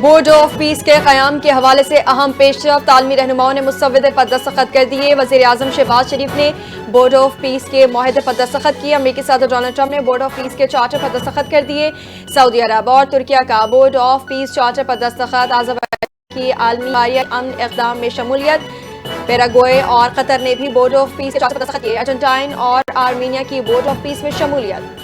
Board of peace کے قیام کے حوالے سے اہم پیش رفت، عالمی رہنماؤں نے مسودے پر دستخط کر دیے۔ وزیر اعظم شہباز شریف نے بورڈ آف پیس کے معاہدے پر دستخط کیے۔ امریکی صدر ڈونلڈ ٹرمپ نے بورڈ آف پیس کے چارٹر پر دستخط کر دیے۔ سعودی عرب اور ترکیہ کا بورڈ آف پیس چارٹر پر دستخط۔ آذربائیجان کی عالمی امن اقدام میں شمولیت۔ پیراگوئے اور قطر نے بھی بورڈ آف پیس کے چارٹر پر دستخط کیے۔ ارجنٹائن اور آرمینیا کی بورڈ آف پیس میں شمولیت۔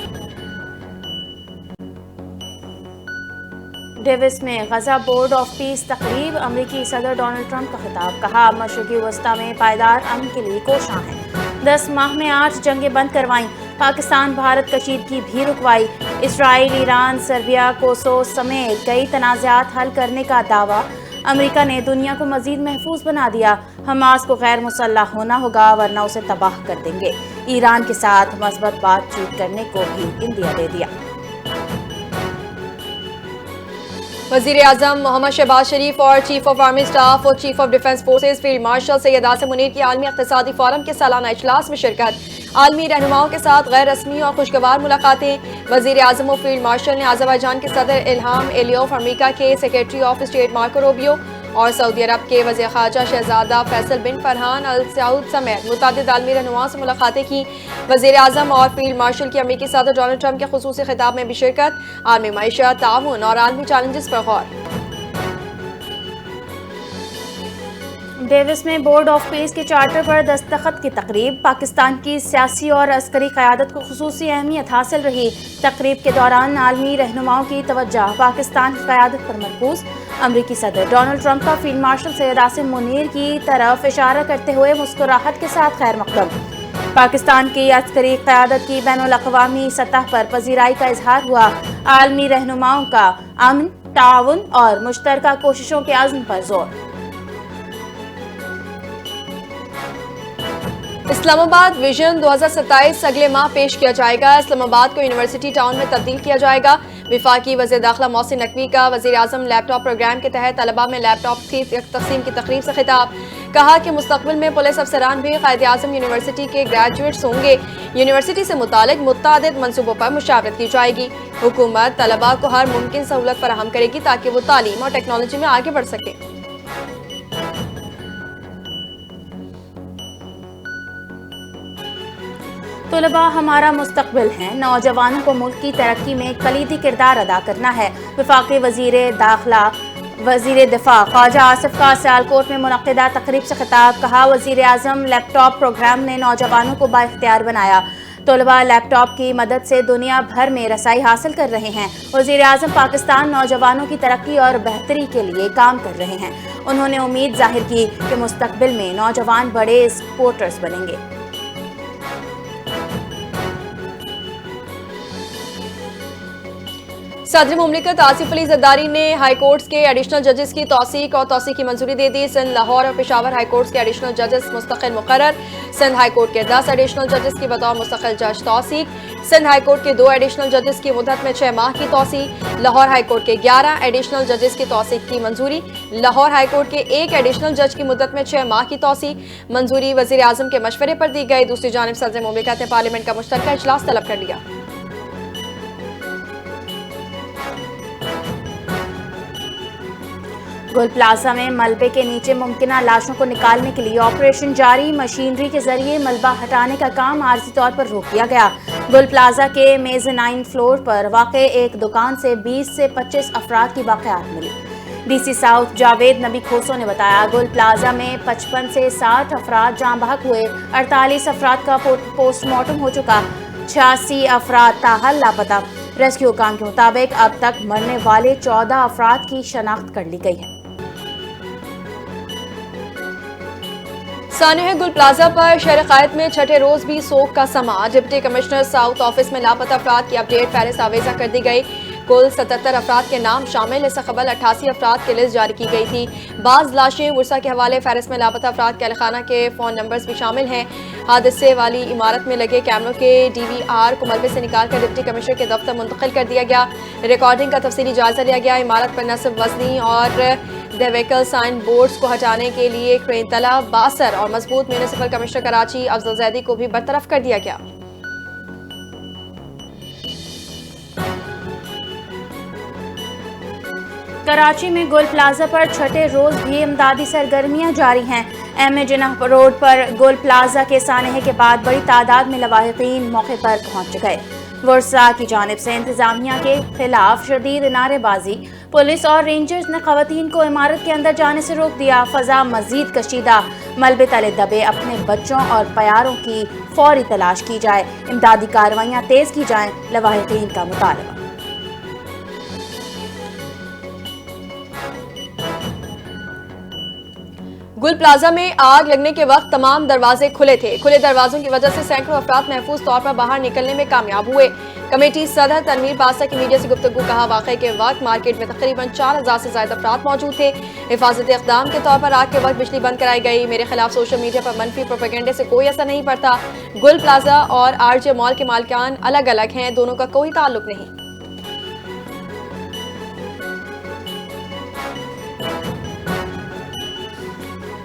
ڈیوس میں غزہ بورڈ آف پیس تقریب، امریکی صدر ڈونلڈ ٹرمپ کا خطاب، کہا مشرقی وسطی میں پائیدار امن کے لیے کوشاں ہیں۔ 10 ماہ میں 8 جنگیں بند کروائیں، پاکستان بھارت کشیدگی بھی رکوائی۔ اسرائیل، ایران، سربیا، کوسوو سمیت کئی تنازعات حل کرنے کا دعویٰ۔ امریکہ نے دنیا کو مزید محفوظ بنا دیا، حماس کو غیر مسلح ہونا ہوگا ورنہ اسے تباہ کر دیں گے۔ ایران کے ساتھ مثبت بات چیت کرنے کو بھی اندیا دے دیا۔ وزیر اعظم محمد شہباز شریف اور چیف آف آرمی اسٹاف اور chief of defence forces field marshal Syed Asim Munir کی عالمی اقتصادی فورم کے سالانہ اجلاس میں شرکت۔ عالمی رہنماؤں کے ساتھ غیر رسمی اور خوشگوار ملاقاتیں۔ وزیر اعظم و فیلڈ مارشل نے آذربائیجان کے صدر الہام ایلیوف، امریکہ کے secretary of state Marco Rubio اور سعودی عرب کے وزیر خارجہ شہزادہ فیصل بن فرحان ال سعود سمیت متعدد عالمی رہنماؤں سے ملاقاتیں کی۔ وزیر اعظم اور فیلڈ مارشل کی امریکی صدر ڈونلڈ ٹرمپ کے خصوصی خطاب میں بھی شرکت۔ عالمی معیشت، تعاون اور عالمی چیلنجز پر غور۔ ڈیوس میں بورڈ آف پیس کے چارٹر پر دستخط کی تقریب، پاکستان کی سیاسی اور عسکری قیادت کو خصوصی اہمیت حاصل رہی۔ تقریب کے دوران عالمی رہنماؤں کی توجہ پاکستان کی قیادت پر مرکوز۔ امریکی صدر ڈونلڈ ٹرمپ کا فیلڈ مارشل سید عاصم منیر کی طرف اشارہ کرتے ہوئے مسکراہٹ کے ساتھ خیر مقدم۔ پاکستان کی عسکری قیادت کی بین الاقوامی سطح پر پذیرائی کا اظہار ہوا۔ عالمی رہنماؤں کا امن، تعاون اور مشترکہ کوششوں کے عزم پر زور۔ اسلام آباد ویژن 2027 اگلے ماہ پیش کیا جائے گا۔ اسلام آباد کو یونیورسٹی ٹاؤن میں تبدیل کیا جائے گا۔ وفاقی وزیر داخلہ محسن نقوی کا وزیر اعظم لیپ ٹاپ پروگرام کے تحت طلباء میں لیپ ٹاپ کی تقسیم کی تقریب سے خطاب، کہا کہ مستقبل میں پولیس افسران بھی قائد اعظم یونیورسٹی کے گریجویٹس ہوں گے۔ یونیورسٹی سے متعلق متعدد منصوبوں پر مشاورت کی جائے گی۔ حکومت طلباء کو ہر ممکن سہولت فراہم کرے گی تاکہ وہ تعلیم اور ٹیکنالوجی میں آگے بڑھ سکیں۔ طلباء ہمارا مستقبل ہیں، نوجوانوں کو ملک کی ترقی میں کلیدی کردار ادا کرنا ہے۔ وفاقی وزیر داخلہ وزیر دفاع خواجہ آصف کا سیالکوٹ میں منعقدہ تقریب سے خطاب، کہا وزیر اعظم لیپ ٹاپ پروگرام نے نوجوانوں کو بااختیار بنایا۔ طلباء لیپ ٹاپ کی مدد سے دنیا بھر میں رسائی حاصل کر رہے ہیں۔ وزیر اعظم پاکستان نوجوانوں کی ترقی اور بہتری کے لیے کام کر رہے ہیں۔ انہوں نے امید ظاہر کی کہ مستقبل میں نوجوان بڑے سپورٹرز بنیں گے۔ صدر مملکت آصف علی زرداری نے ہائی کورٹس کے ایڈیشنل ججز کی توثیق کی منظوری دے دی۔ سندھ، لاہور اور پشاور ہائی کورٹس کے ایڈیشنل ججز مستقل مقرر۔ سندھ ہائی کورٹ کے 10 ایڈیشنل ججز کی بطور مستقل جج توثیق۔ سندھ ہائی کورٹ کے 2 ایڈیشنل ججز کی مدت میں 6 ماہ کی توسیع۔ لاہور ہائی کورٹ کے 11 ایڈیشنل ججز کی توثیق کی منظوری۔ لاہور ہائی کورٹ کے 1 ایڈیشنل جج کی مدت میں 6 ماہ کی توسیع منظوری وزیر اعظم کے مشورے پر دی گئی۔ دوسری جانب صدر مملکت نے پارلیمنٹ کا مشترکہ اجلاس طلب کر لیا۔ گل پلازہ میں ملبے کے نیچے ممکنہ لاشوں کو نکالنے کے لیے آپریشن جاری، مشینری کے ذریعے ملبہ ہٹانے کا کام عارضی طور پر روک دیا گیا۔ گل پلازہ کے میزنائن فلور پر واقع ایک دکان سے 20 سے 25 افراد کی باقیات ملی۔ ڈی سی ساؤتھ جاوید نبی کھوسو نے بتایا گل پلازہ میں 55 سے 60 افراد جاں بحق ہوئے، 48 افراد کا پوسٹ مارٹم ہو چکا، 86 افراد تاحال لاپتہ۔ ریسکیو حکام کے مطابق اب تک مرنے والے 14 افراد کی شناخت کر لی گئی ہے۔ سانحہ گل پلازہ پر شہر قائد میں چھٹے روز بھی سوگ کا سما۔ ڈپٹی کمشنر ساؤتھ آفس میں لاپتہ افراد کی اپڈیٹ فہرست آویزہ کر دی گئی۔ کل 77 افراد کے نام شامل، اس سے قبل 88 افراد کی لسٹ جاری کی گئی تھی۔ بعض لاشیں ورثہ کے حوالے، فہرست میں لاپتہ افراد کے اہل خانہ کے فون نمبرز بھی شامل ہیں۔ حادثے والی عمارت میں لگے کیمروں کے DVR کو ملبے سے نکال کر ڈپٹی کمشنر کے دفتر منتقل کر دیا گیا۔ ریکارڈنگ کا تفصیلی جائزہ لیا گیا۔ عمارت پر نصب وزنی اور دی ویکل سائن بورڈز کو ہٹانے کے لیے کرین طلب، باثر اور مضبوط میونسپل کمشنر کراچی افضل زیدی کو بھی برطرف کر دیا گیا۔ کراچی میں گل پلازا پر چھٹے روز بھی امدادی سرگرمیاں جاری ہیں۔ ایم اے جناح روڈ پر گل پلازا کے سانحے کے بعد بڑی تعداد میں لواحقین موقع پر پہنچ گئے۔ ورثاء کی جانب سے انتظامیہ کے خلاف شدید نعرے بازی، پولیس اور رینجرز نے خواتین کو عمارت کے اندر جانے سے روک دیا۔ فضا مزید کشیدہ، ملبے تلے دبے اپنے بچوں اور پیاروں کی فوری تلاش کی جائے، امدادی کارروائیاں تیز کی جائیں، لواحقین کا مطالبہ۔ گل پلازا میں آگ لگنے کے وقت تمام دروازے کھلے تھے۔ کھلے دروازوں کی وجہ سے سینکڑوں افراد محفوظ طور پر باہر نکلنے میں کامیاب ہوئے۔ کمیٹی صدر تنویر پاسا کی میڈیا سے گفتگو کہا، واقعے کے وقت مارکیٹ میں تقریباً 4000 سے زائد افراد موجود تھے۔ حفاظتی اقدام کے طور پر آگ کے وقت بجلی بند کرائی گئی۔ میرے خلاف سوشل میڈیا پر منفی پروپیگنڈے سے کوئی اثر نہیں پڑتا۔ گل پلازا اور آر جے مال کے مالکان الگ الگ ہیں، دونوں کا کوئی تعلق نہیں۔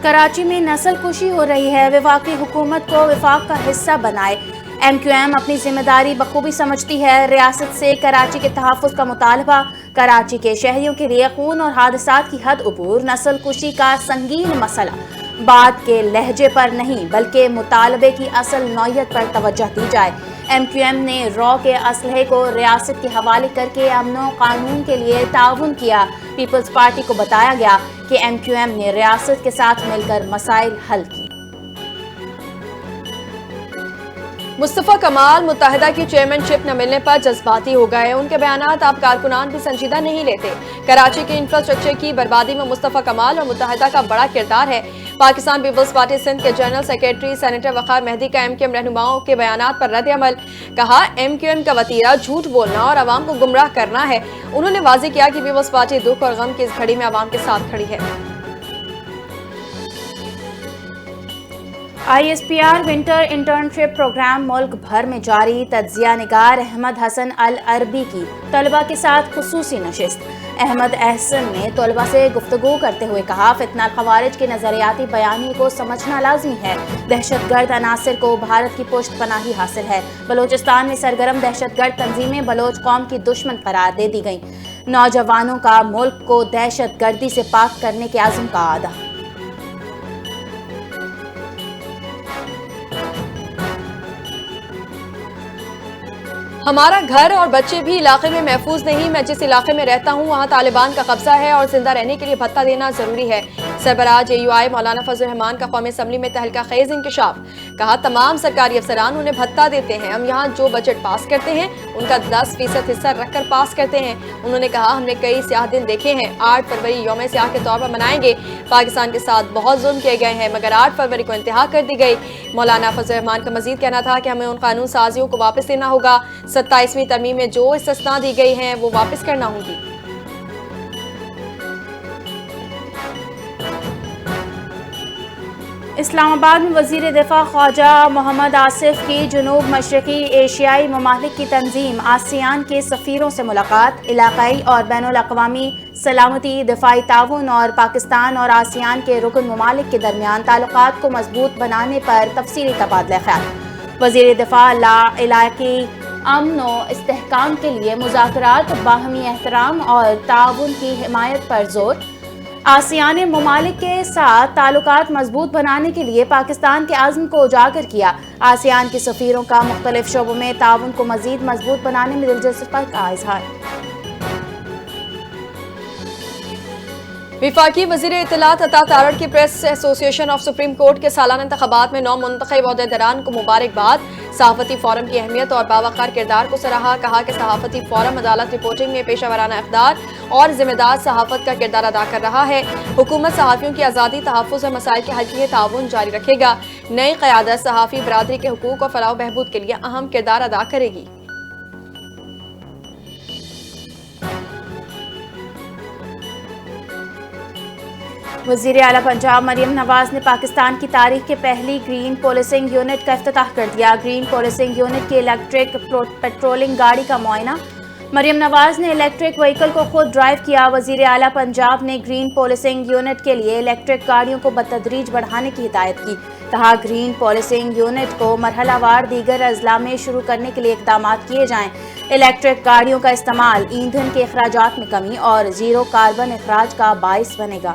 کراچی میں نسل کشی ہو رہی ہے، وفاقی حکومت کو وفاق کا حصہ بنائے۔ ایم کیو ایم اپنی ذمہ داری بخوبی سمجھتی ہے، ریاست سے کراچی کے تحفظ کا مطالبہ۔ کراچی کے شہریوں کے لیے خون اور حادثات کی حد عبور، نسل کشی کا سنگین مسئلہ۔ بات کے لہجے پر نہیں بلکہ مطالبے کی اصل نوعیت پر توجہ دی جائے۔ ایم کیو ایم نے رو کے اسلحے کو ریاست کے حوالے کر کے امن و قانون کے لیے تعاون کیا۔ پیپلز پارٹی کو بتایا گیا کہ ایم کیو ایم نے ریاست کے ساتھ مل کر مسائل حل کی۔ مصطفیٰ کمال متحدہ کی چیئرمین شپ نہ ملنے پر جذباتی ہو گئے۔ ان کے بیانات اب کارکنان بھی سنجیدہ نہیں لیتے۔ کراچی کے انفراسٹرکچر کی بربادی میں مصطفیٰ کمال اور متحدہ کا بڑا کردار ہے۔ پاکستان پیپلز پارٹی سندھ کے جنرل سیکریٹری سینیٹر وقار مہدی کا ایم کیو ایم رہنماؤں کے بیانات پر رد عمل، کہا ایم کیو ایم کا وتیرہ جھوٹ بولنا اور عوام کو گمراہ کرنا ہے۔ انہوں نے واضح کیا کہ پیپلز پارٹی دکھ اور غم کی اس گھڑی میں عوام کے ساتھ کھڑی ہے۔ I S P R winter internship programme ملک بھر میں جاری۔ تجزیہ نگار احمد حسن العربی کی طلبہ کے ساتھ خصوصی نشست۔ احمد احسن نے طلبہ سے گفتگو کرتے ہوئے کہا، فتنہ الخوارج کے نظریاتی بیانیے کو سمجھنا لازمی ہے۔ دہشت گرد عناصر کو بھارت کی پشت پناہی حاصل ہے۔ بلوچستان میں سرگرم دہشت گرد تنظیمیں بلوچ قوم کی دشمن قرار دے دی گئیں۔ نوجوانوں کا ملک کو دہشت گردی سے پاک کرنے کے عزم کا اعادہ۔ ہمارا گھر اور بچے بھی علاقے میں محفوظ نہیں۔ میں جس علاقے میں رہتا ہوں وہاں طالبان کا قبضہ ہے اور زندہ رہنے کے لیے بھتہ دینا ضروری ہے۔ سربراہ جے یو آئی مولانا فضل الرحمان کا قومی اسمبلی میں تہلکہ خیز انکشاف، کہا تمام سرکاری افسران انہیں بھتہ دیتے ہیں، ہم یہاں جو بجٹ پاس کرتے ہیں ان کا 10% حصہ رکھ کر پاس کرتے ہیں۔ انہوں نے کہا ہم نے کئی سیاہ دن دیکھے ہیں، 8 فروری یوم سیاہ کے طور پر منائیں گے۔ پاکستان کے ساتھ بہت ظلم کیے گئے ہیں مگر 8 فروری کو انتہا کر دی گئی۔ مولانا فضل الرحمان کا مزید کہنا تھا کہ ہمیں ان قانون سازیوں کو واپس لینا ہوگا، 27ویں ترمیم میں جو استثناء دی گئی ہیں وہ واپس کرنا ہوں گی۔ اسلام آباد میں وزیر دفاع خواجہ محمد آصف کی جنوب مشرقی ایشیائی ممالک کی تنظیم آسیان کے سفیروں سے ملاقات۔ علاقائی اور بین الاقوامی سلامتی، دفاعی تعاون اور پاکستان اور آسیان کے رکن ممالک کے درمیان تعلقات کو مضبوط بنانے پر تفصیلی تبادلہ خیال۔ وزیر دفاع علاقائی امن و استحکام کے لیے مذاکرات، باہمی احترام اور تعاون کی حمایت پر زور۔ آسیانی ممالک کے ساتھ تعلقات مضبوط بنانے کے لیے پاکستان کے عزم کو اجاگر کیا۔ آسیان کے سفیروں کا مختلف شعبوں میں تعاون کو مزید مضبوط بنانے میں دلچسپی کا اظہار۔ وفاقی وزیر اطلاعات عطا تارڑ کی پریس ایسوسی ایشن آف سپریم کورٹ کے سالانہ انتخابات میں 9 منتخب عہدیداران کو مبارکباد۔ صحافتی فورم کی اہمیت اور باوقار کردار کو سراہا، کہا کہ صحافتی فورم عدالت رپورٹنگ میں پیشہ ورانہ اقدار اور ذمہ دار صحافت کا کردار ادا کر رہا ہے۔ حکومت صحافیوں کی آزادی، تحفظ اور مسائل کے حل کے لیے تعاون جاری رکھے گا۔ نئی قیادت صحافی برادری کے حقوق اور فلاح و بہبود کے لیے اہم کردار ادا کرے گی۔ وزیر اعلیٰ پنجاب مریم نواز نے پاکستان کی تاریخ کی پہلی گرین پولیسنگ یونٹ کا افتتاح کر دیا۔ گرین پولیسنگ یونٹ کی الیکٹرک پیٹرولنگ گاڑی کا معائنہ۔ مریم نواز نے الیکٹرک وہیکل کو خود ڈرائیو کیا. وزیر اعلیٰ پنجاب نے گرین پولیسنگ یونٹ کے لیے الیکٹرک گاڑیوں کو بتدریج بڑھانے کی ہدایت کی. کہا گرین پولیسنگ یونٹ کو مرحلہ وار دیگر اضلاع میں شروع کرنے کے لیے اقدامات کیے جائیں. الیکٹرک گاڑیوں کا استعمال ایندھن کے اخراجات میں کمی اور زیرو کاربن اخراج کا باعث بنے گا.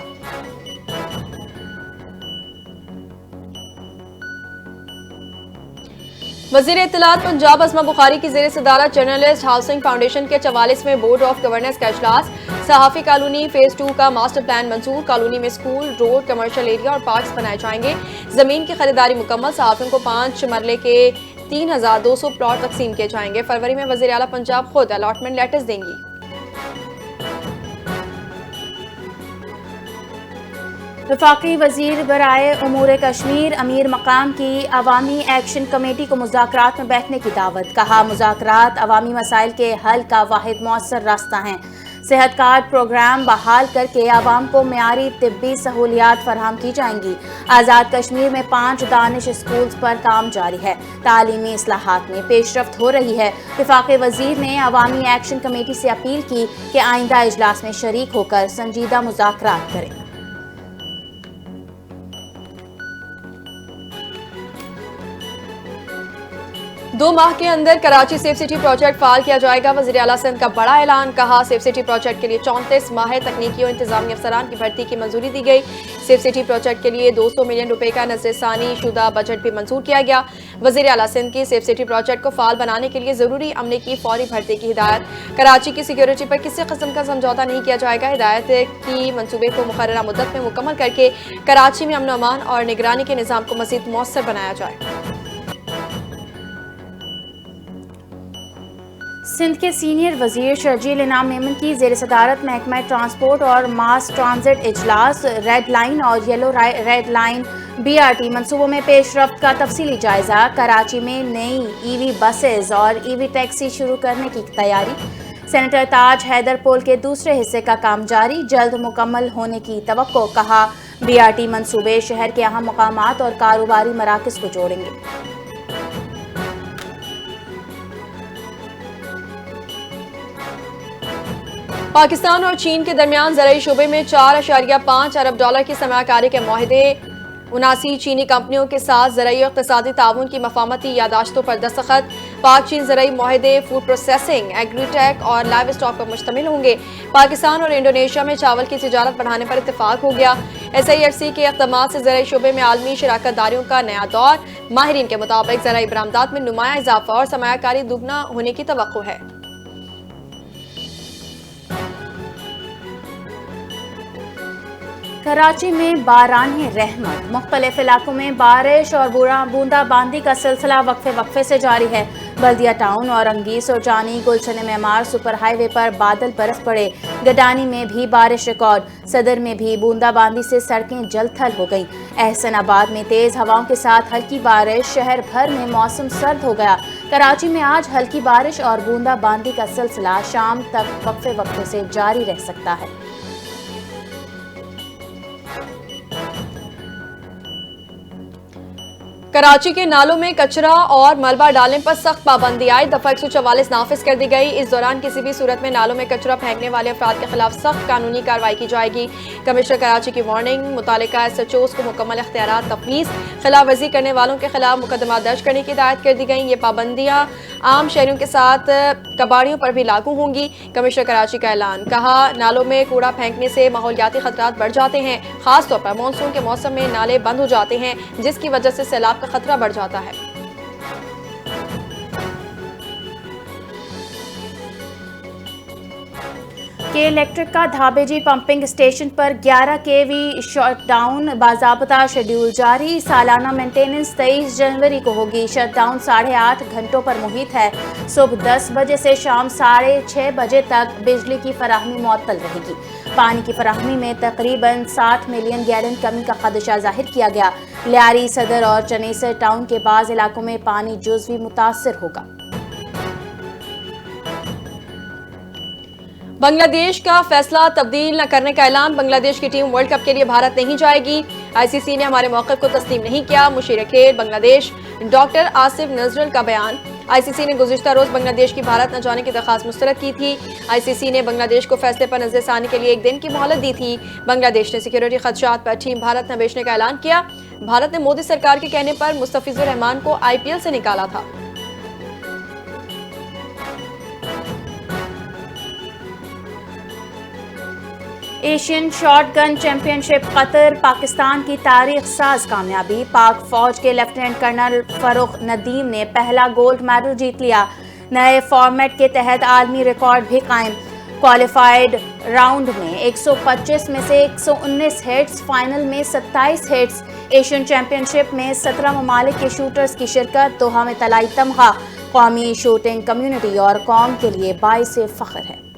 وزیر اطلاعات پنجاب اسما بخاری کی زیر صدارت جرنلسٹ ہاؤسنگ فاؤنڈیشن کے 44ویں بورڈ آف گورننس کا اجلاس. صحافی کالونی فیز 2 کا ماسٹر پلان منظور. کالونی میں اسکول، روڈ، کمرشل ایریا اور پارکس بنائے جائیں گے. زمین کی خریداری مکمل. صحافیوں کو 5 مرلے کے 3200 پلاٹ تقسیم کیے جائیں گے. فروری میں وزیر اعلیٰ پنجاب خود الاٹمنٹ لیٹرز دیں گی. وفاقی وزیر برائے امور کشمیر امیر مقام کی عوامی ایکشن کمیٹی کو مذاکرات میں بیٹھنے کی دعوت. کہا مذاکرات عوامی مسائل کے حل کا واحد مؤثر راستہ ہیں. صحت کارڈ پروگرام بحال کر کے عوام کو معیاری طبی سہولیات فراہم کی جائیں گی. آزاد کشمیر میں 5 دانش اسکولز پر کام جاری ہے. تعلیمی اصلاحات میں پیش رفت ہو رہی ہے. وفاقی وزیر نے عوامی ایکشن کمیٹی سے اپیل کی کہ آئندہ اجلاس میں شریک ہو کر سنجیدہ مذاکرات کریں. 2 ماہ کے اندر کراچی سیف سٹی پروجیکٹ فعال کیا جائے گا. وزیر اعلیٰ سندھ کا بڑا اعلان. کہا سیف سٹی پروجیکٹ کے لیے 34 ماہر تکنیکی اور انتظامی افسران کی بھرتی کی منظوری دی گئی. سیف سٹی پروجیکٹ کے لیے 200 ملین روپے کا نظر ثانی شدہ بجٹ بھی منظور کیا گیا. وزیر اعلیٰ سندھ کی سیف سٹی پروجیکٹ کو فعال بنانے کے لیے ضروری عملے کی فوری بھرتی کی ہدایت. کراچی کی سیکیورٹی پر کسی قسم کا سمجھوتہ نہیں کیا جائے گا. ہدایت کی منصوبے کو مقررہ مدت میں مکمل کر کے کراچی میں امن و امان اور نگرانی کے نظام کو مزید مؤثر بنایا جائے. سندھ کے سینئر وزیر شرجیل انعام میمن کی زیر صدارت محکمہ ٹرانسپورٹ اور ماس ٹرانزٹ اجلاس. ریڈ لائن اور یلو ریڈ لائن BRT منصوبوں میں پیش رفت کا تفصیلی جائزہ. کراچی میں نئی EV بسز اور EV ٹیکسی شروع کرنے کی تیاری. سینیٹر تاج حیدر پول کے دوسرے حصے کا کام جاری، جلد مکمل ہونے کی توقع. کہا BRT منصوبے شہر کے اہم مقامات اور کاروباری مراکز کو جوڑیں گے. پاکستان اور چین کے درمیان زرعی شعبے میں 4.5 ارب ڈالر کی سرمایہ کاری کے معاہدے. 79 چینی کمپنیوں کے ساتھ زرعی اور اقتصادی تعاون کی مفاہمتی یادداشتوں پر دستخط. پاک چین زرعی معاہدے فوڈ پروسیسنگ، ایگری ٹیک اور لائیو اسٹاک پر مشتمل ہوں گے. پاکستان اور انڈونیشیا میں چاول کی تجارت بڑھانے پر اتفاق ہو گیا. SIFC کے اقدامات سے زرعی شعبے میں عالمی شراکت داریوں کا نیا دور. ماہرین کے مطابق زرعی برآمدات میں نمایاں اضافہ اور سرمایہ کاری دوگنا ہونے کی توقع ہے. کراچی میں باران رحمت. مختلف علاقوں میں بارش اور بوندا باندی کا سلسلہ وقفے سے جاری ہے. بلدیہ ٹاؤن اور انگیس اور جانی گلشن معمار سپر ہائی وے پر بادل برف پڑے. گڈانی میں بھی بارش ریکارڈ. صدر میں بھی بوندا باندی سے سڑکیں جل تھل ہو گئیں. احسن آباد میں تیز ہواؤں کے ساتھ ہلکی بارش. شہر بھر میں موسم سرد ہو گیا. کراچی میں آج ہلکی بارش اور بوندا باندی کا سلسلہ شام تک وقفے سے جاری رہ سکتا ہے. کراچی کے نالوں میں کچرا اور ملبہ ڈالنے پر سخت پابندی آئی. دفعہ 144 نافذ کر دی گئی. اس دوران کسی بھی صورت میں نالوں میں کچرا پھینکنے والے افراد کے خلاف سخت قانونی کارروائی کی جائے گی. کمشنر کراچی کی وارننگ. متعلقہ SHOs کو مکمل اختیارات تفویض. خلاف ورزی کرنے والوں کے خلاف مقدمات درج کرنے کی ہدایت کر دی گئی. یہ پابندیاں عام شہریوں کے ساتھ کباڑیوں پر بھی لاگو ہوں گی. کمشنر کراچی کا اعلان. کہا نالوں میں کوڑا پھینکنے سے ماحولیاتی خطرات بڑھ جاتے ہیں. خاص طور پر مانسون کے موسم میں نالے بند ہو جاتے ہیں جس کی وجہ سے سیلاب کا خطرہ بڑھ جاتا ہے. کے الیکٹرک کا دھابیجی پمپنگ اسٹیشن پر 11 kV شٹ ڈاؤن. باضابطہ شیڈیول جاری. سالانہ مینٹیننس 23 جنوری کو ہوگی. شٹ ڈاؤن 8.5 گھنٹوں پر محیط ہے. صبح 10 بجے سے شام 6:30 بجے تک بجلی کی فراہمی معطل رہے گی. پانی کی فراہمی میں تقریباً 60 ملین گیلن کمی کا خدشہ ظاہر کیا گیا. لیاری، صدر اور چنیسر ٹاؤن کے بعض علاقوں میں پانی جزوی متاثر ہوگا. بنگلہ دیش کا فیصلہ تبدیل نہ کرنے کا اعلان. بنگلہ دیش کی ٹیم ورلڈ کپ کے لیے بھارت نہیں جائے گی. ICC نے ہمارے موقف کو تسلیم نہیں کیا. مشیر کھیل بنگلہ دیش ڈاکٹر آصف نذرل کا بیان. ICC نے گزشتہ روز بنگلہ دیش کی بھارت نہ جانے کی درخواست مسترد کی تھی۔ ICC نے بنگلہ دیش کو فیصلے پر نظر ثانی کے لیے 1 دن کی مہلت دی تھی۔ بنگلہ دیش نے سیکیورٹی خدشات پر ٹیم بھارت نہ بھیجنے کا اعلان کیا۔ بھارت نے مودی سرکار کے کہنے پر مستفیض الرحمان کو IPL سے نکالا تھا۔ ایشین شارٹ گن چیمپئن شپ قطر پاکستان کی تاریخ ساز کامیابی، پاک فوج کے لیفٹیننٹ کرنل فروخ ندیم نے پہلا گولڈ میڈل جیت لیا، نئے فارمیٹ کے تحت عالمی ریکارڈ بھی قائم، کوالیفائیڈ راؤنڈ میں 125 میں سے 119 ہٹس، فائنل میں 27 ہٹس، ایشین چیمپئن شپ میں 17 ممالک کے شوٹرز کی شرکت، دوحہ میں طلائی تمغہ، قومی شوٹنگ کمیونٹی اور قوم کے لیے باعث فخر ہے۔